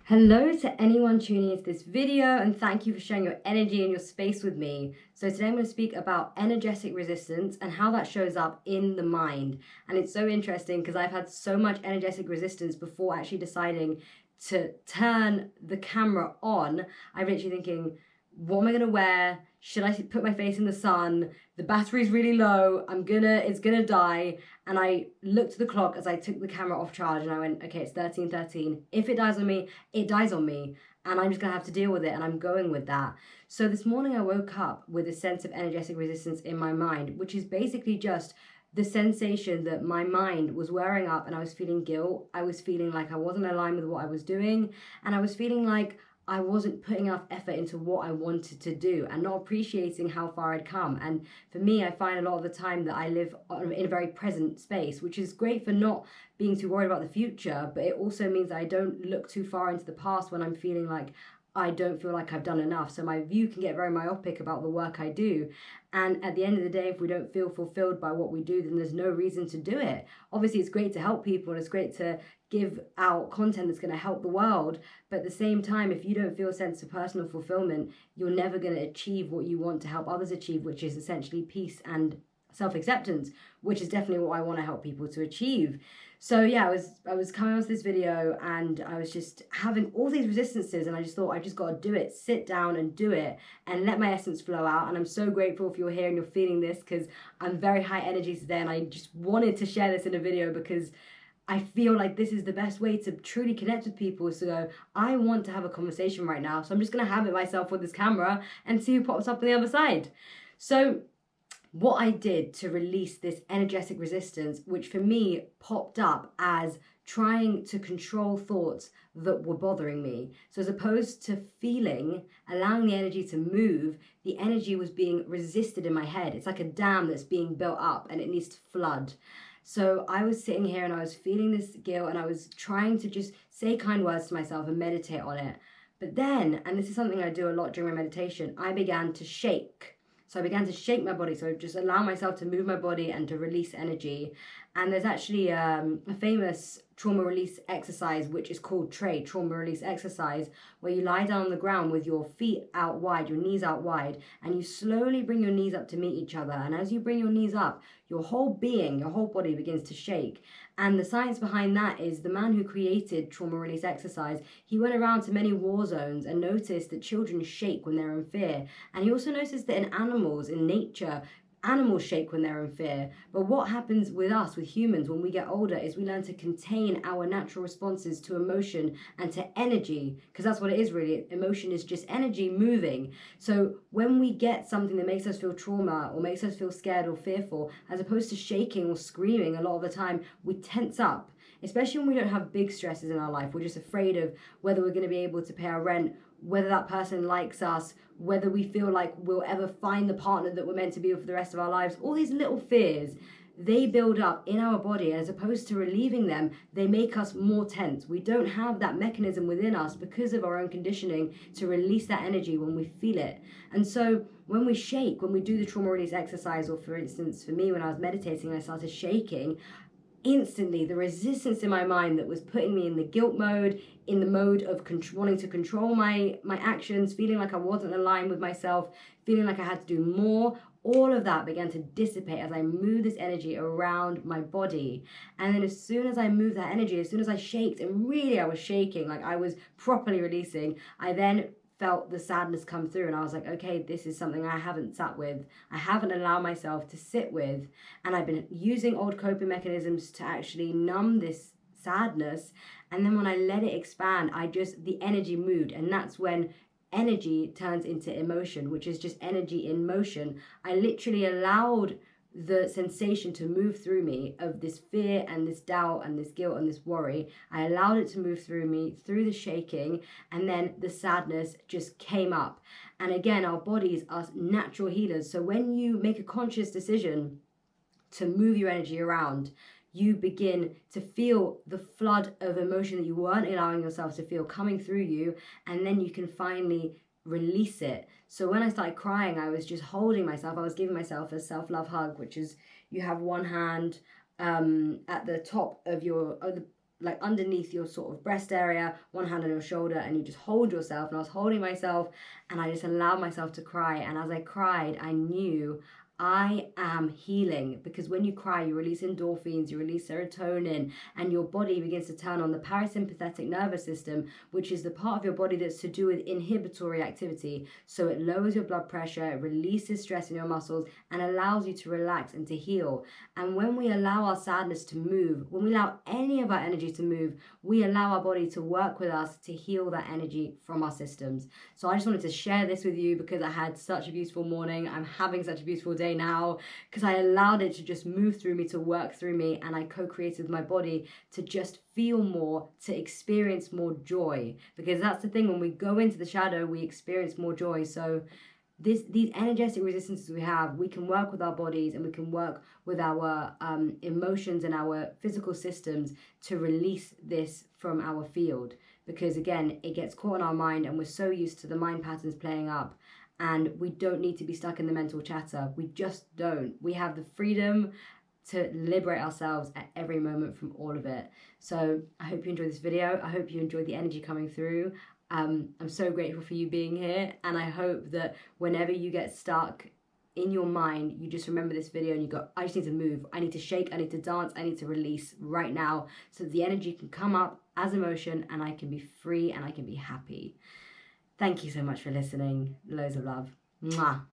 Hello to anyone tuning into this video, and thank you for sharing your energy and your space with me. So today I'm going to speak about energetic resistance and how that shows up in the mind. And it's so interesting because I've had so much energetic resistance before actually deciding to turn the camera on. I'm literally thinking, what am I going to wear? Should I put my face in the sun? The battery's really low. It's gonna die. And I looked at the clock as I took the camera off charge and I went, okay, it's 13:13. If it dies on me, it dies on me. And I'm just gonna have to deal with it, and I'm going with that. So this morning I woke up with a sense of energetic resistance in my mind, which is basically just the sensation that my mind was wearing up and I was feeling guilt. I was feeling like I wasn't aligned with what I was doing, and I was feeling like I wasn't putting enough effort into what I wanted to do and not appreciating how far I'd come. And for me, I find a lot of the time that I live in a very present space, which is great for not being too worried about the future, but it also means that I don't look too far into the past when I'm feeling like I don't feel like I've done enough. So my view can get very myopic about the work I do. And at the end of the day, if we don't feel fulfilled by what we do, then there's no reason to do it. Obviously, it's great to help people and it's great to give out content that's going to help the world. But at the same time, if you don't feel a sense of personal fulfillment, you're never going to achieve what you want to help others achieve, which is essentially peace and self-acceptance, which is definitely what I want to help people to achieve. So yeah, I was coming onto this video and I was just having all these resistances, and I just thought, I've just got to do it, sit down and do it and let my essence flow out. And I'm so grateful if you're here and you're feeling this, because I'm very high energy today, and I just wanted to share this in a video because I feel like this is the best way to truly connect with people. So I want to have a conversation right now, so I'm just going to have it myself with this camera and see who pops up on the other side. So what I did to release this energetic resistance, which for me popped up as trying to control thoughts that were bothering me. So as opposed to feeling, allowing the energy to move, the energy was being resisted in my head. It's like a dam that's being built up and it needs to flood. So I was sitting here and I was feeling this guilt, and I was trying to just say kind words to myself and meditate on it. But then, and this is something I do a lot during my meditation, I began to shake. So I began to shake my body. So just allow myself to move my body and to release energy. And there's actually a famous trauma release exercise, which is called trauma release exercise, where you lie down on the ground with your feet out wide, your knees out wide, and you slowly bring your knees up to meet each other. And as you bring your knees up, your whole being, your whole body begins to shake. And the science behind that is the man who created trauma release exercise, he went around to many war zones and noticed that children shake when they're in fear. And he also noticed that in animals, in nature, animals shake when they're in fear. But what happens with us, with humans, when we get older is we learn to contain our natural responses to emotion and to energy, because that's what it is really. Emotion is just energy moving. So when we get something that makes us feel trauma or makes us feel scared or fearful, as opposed to shaking or screaming, a lot of the time we tense up. Especially when we don't have big stresses in our life. We're just afraid of whether we're going to be able to pay our rent, whether that person likes us, whether we feel like we'll ever find the partner that we're meant to be with for the rest of our lives. All these little fears, they build up in our body. As opposed to relieving them, they make us more tense. We don't have that mechanism within us because of our own conditioning to release that energy when we feel it. And so when we shake, when we do the trauma release exercise, or for instance, for me, when I was meditating, I started shaking, instantly the resistance in my mind that was putting me in the guilt mode, in the mode of wanting to control my actions, feeling like I wasn't aligned with myself, feeling like I had to do more, all of that began to dissipate as I moved this energy around my body. And then as soon as I moved that energy, as soon as I shaked, and really I was shaking, like I was properly releasing, I then felt the sadness come through, and I was like, okay, this is something I haven't sat with. I haven't allowed myself to sit with, and I've been using old coping mechanisms to actually numb this sadness. And then when I let it expand, the energy moved, and that's when energy turns into emotion, which is just energy in motion. I literally allowed the sensation to move through me of this fear and this doubt and this guilt and this worry. I allowed it to move through me, through the shaking, and then the sadness just came up. And again, our bodies are natural healers. So when you make a conscious decision to move your energy around, you begin to feel the flood of emotion that you weren't allowing yourself to feel coming through you, and then you can finally release it. So when I started crying, I was just holding myself. I was giving myself a self-love hug, which is you have one hand at the top of your like underneath your sort of breast area, one hand on your shoulder, and you just hold yourself. And I was holding myself and I just allowed myself to cry. And as I cried, I knew I am healing, because when you cry, you release endorphins, you release serotonin, and your body begins to turn on the parasympathetic nervous system, which is the part of your body that's to do with inhibitory activity. So it lowers your blood pressure, it releases stress in your muscles, and allows you to relax and to heal. And when we allow our sadness to move, when we allow any of our energy to move, we allow our body to work with us to heal that energy from our systems. So I just wanted to share this with you because I had such a beautiful morning. I'm having such a beautiful day now because I allowed it to just move through me, to work through me, and I co-created with my body to just feel more, to experience more joy, because that's the thing, when we go into the shadow we experience more joy. So these energetic resistances we have, we can work with our bodies and we can work with our emotions and our physical systems to release this from our field, because again, it gets caught in our mind and we're so used to the mind patterns playing up. And we don't need to be stuck in the mental chatter. We just don't. We have the freedom to liberate ourselves at every moment from all of it. So I hope you enjoyed this video. I hope you enjoyed the energy coming through. I'm so grateful for you being here. And I hope that whenever you get stuck in your mind, you just remember this video and you go, I just need to move. I need to shake. I need to dance. I need to release right now so that the energy can come up as emotion and I can be free and I can be happy. Thank you so much for listening. Loads of love. Mwah.